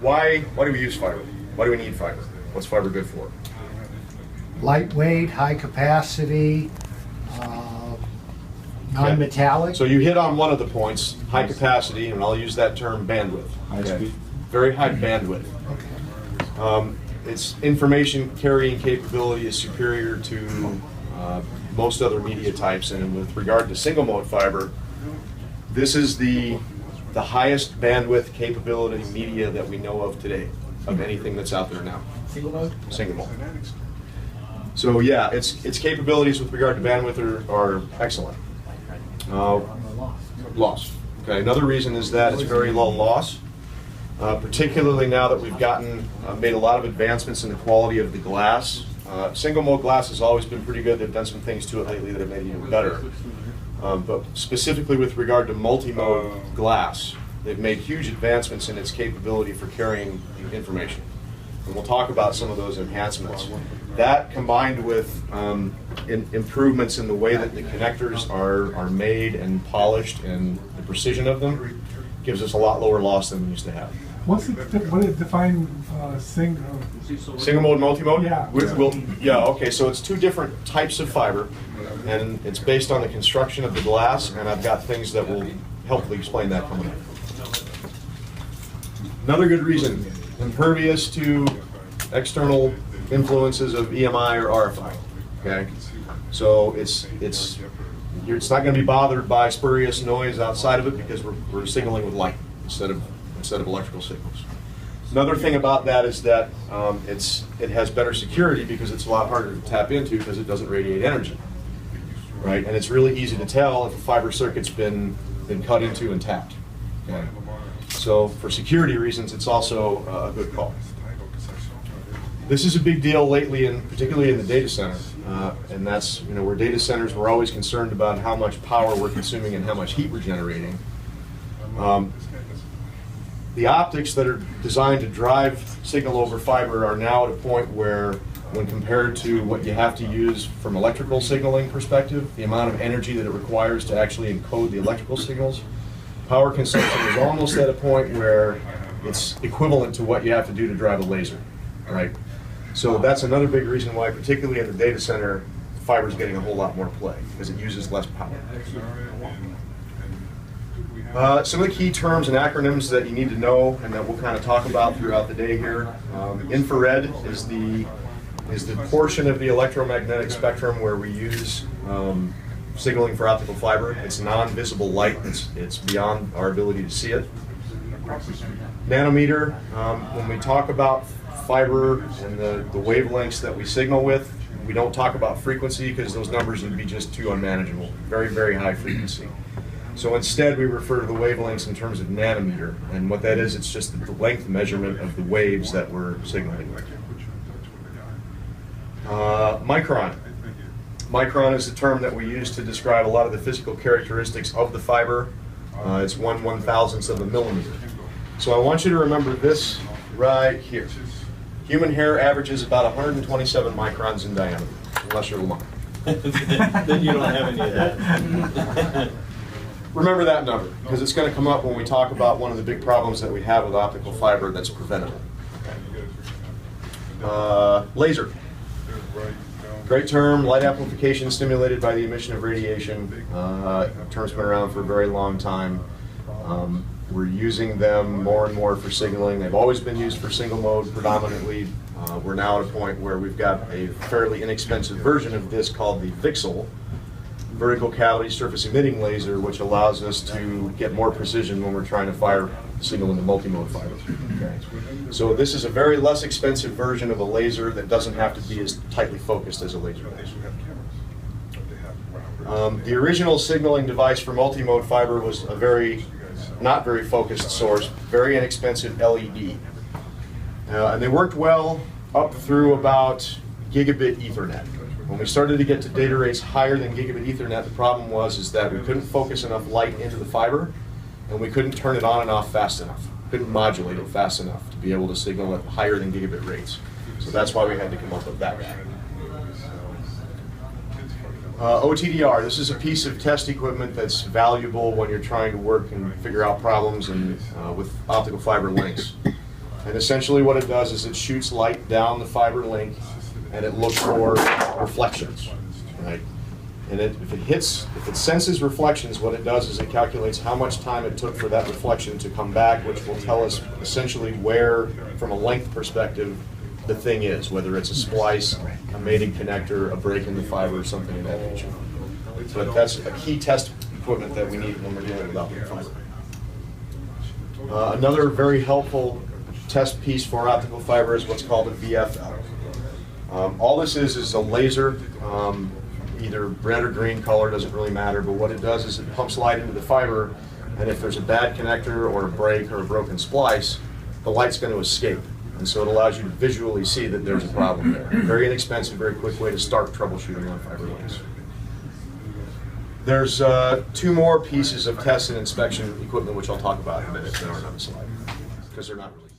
why do we use fiber? Why do we need fiber? What's fiber good for? Lightweight, high capacity, non-metallic. So you hit on one of the points, high capacity, and I'll use that term bandwidth. High speed. Very high bandwidth. Its information carrying capability is superior to most other media types, and with regard to single mode fiber, this is the highest bandwidth capability media that we know of today, of anything that's out there now. Single mode? Single mode. So yeah, its capabilities with regard to bandwidth are excellent. Loss. Okay. Another reason is that it's very low loss, particularly now that we've made a lot of advancements in the quality of the glass. Single mode glass has always been pretty good. They've done some things to it lately that have made it even better. But specifically with regard to multi-mode glass, they've made huge advancements in its capability for carrying information. And we'll talk about some of those enhancements. That combined with improvements in the way that the connectors are made and polished and the precision of them gives us a lot lower loss than we used to have. What is define single mode, multi-mode? Yeah. Yeah, okay, so it's two different types of fiber, and it's based on the construction of the glass, and I've got things that will helpfully explain that coming up. Another good reason, impervious to external influences of EMI or RFI, okay? So it's not going to be bothered by spurious noise outside of it because we're signaling with light instead of electrical signals. Another thing about that is that it has better security because it's a lot harder to tap into because it doesn't radiate energy, right? And it's really easy to tell if a fiber circuit's been cut into and tapped. Okay? So for security reasons, it's also a good call. This is a big deal lately, and particularly in the data center, and that's where data centers were always concerned about how much power we're consuming and how much heat we're generating. The optics that are designed to drive signal over fiber are now at a point where, when compared to what you have to use from electrical signaling perspective, the amount of energy that it requires to actually encode the electrical signals, power consumption is almost at a point where it's equivalent to what you have to do to drive a laser, right? So that's another big reason why, particularly in the data center, fiber is getting a whole lot more play, because it uses less power. Some of the key terms and acronyms that you need to know and that we'll kind of talk about throughout the day here. Infrared is the portion of the electromagnetic spectrum where we use signaling for optical fiber. It's non-visible light. It's beyond our ability to see it. Nanometer, when we talk about fiber and the wavelengths that we signal with, we don't talk about frequency because those numbers would be just too unmanageable. Very, very high frequency. So instead, we refer to the wavelengths in terms of nanometer, and what that is, it's just the length measurement of the waves that we're signaling. Micron. Micron is the term that we use to describe a lot of the physical characteristics of the fiber. It's 1/1000th of a millimeter. So I want you to remember this right here. Human hair averages about 127 microns in diameter, unless you're Lamar. Then you don't have any of that. Remember that number, because it's going to come up when we talk about one of the big problems that we have with optical fiber that's preventable. Laser. Great term, light amplification stimulated by the emission of radiation. Term's been around for a very long time. We're using them more and more for signaling. They've always been used for single mode predominantly. We're now at a point where we've got a fairly inexpensive version of this called the VCSEL, vertical cavity surface emitting laser, which allows us to get more precision when we're trying to fire signal into multi-mode fiber. Okay. So this is a very less expensive version of a laser that doesn't have to be as tightly focused as a laser. The original signaling device for multi-mode fiber was a not very focused source, very inexpensive LED. And they worked well up through about gigabit Ethernet. When we started to get to data rates higher than gigabit Ethernet, the problem was that we couldn't focus enough light into the fiber, and we couldn't turn it on and off fast enough. Couldn't modulate it fast enough to be able to signal at higher than gigabit rates. So that's why we had to come up with that guy. Otdr, this is a piece of test equipment that's valuable when you're trying to work and figure out problems and with optical fiber links. And essentially what it does is it shoots light down the fiber link and it looks for reflections, right? And if it senses reflections, what it does is it calculates how much time it took for that reflection to come back, which will tell us essentially where, from a length perspective, the thing is, whether it's a splice, a mating connector, a break in the fiber, or something of that nature. But that's a key test equipment that we need when we're dealing with optical fiber. Another very helpful test piece for optical fiber is what's called a VFL. All this is a laser, either red or green color, doesn't really matter, but what it does is it pumps light into the fiber, and if there's a bad connector or a break or a broken splice, the light's going to escape. And so it allows you to visually see that there's a problem there. Very inexpensive, very quick way to start troubleshooting on fiber links. There's 2 more pieces of test and inspection equipment which I'll talk about in a minute that aren't on the slide, because they're not really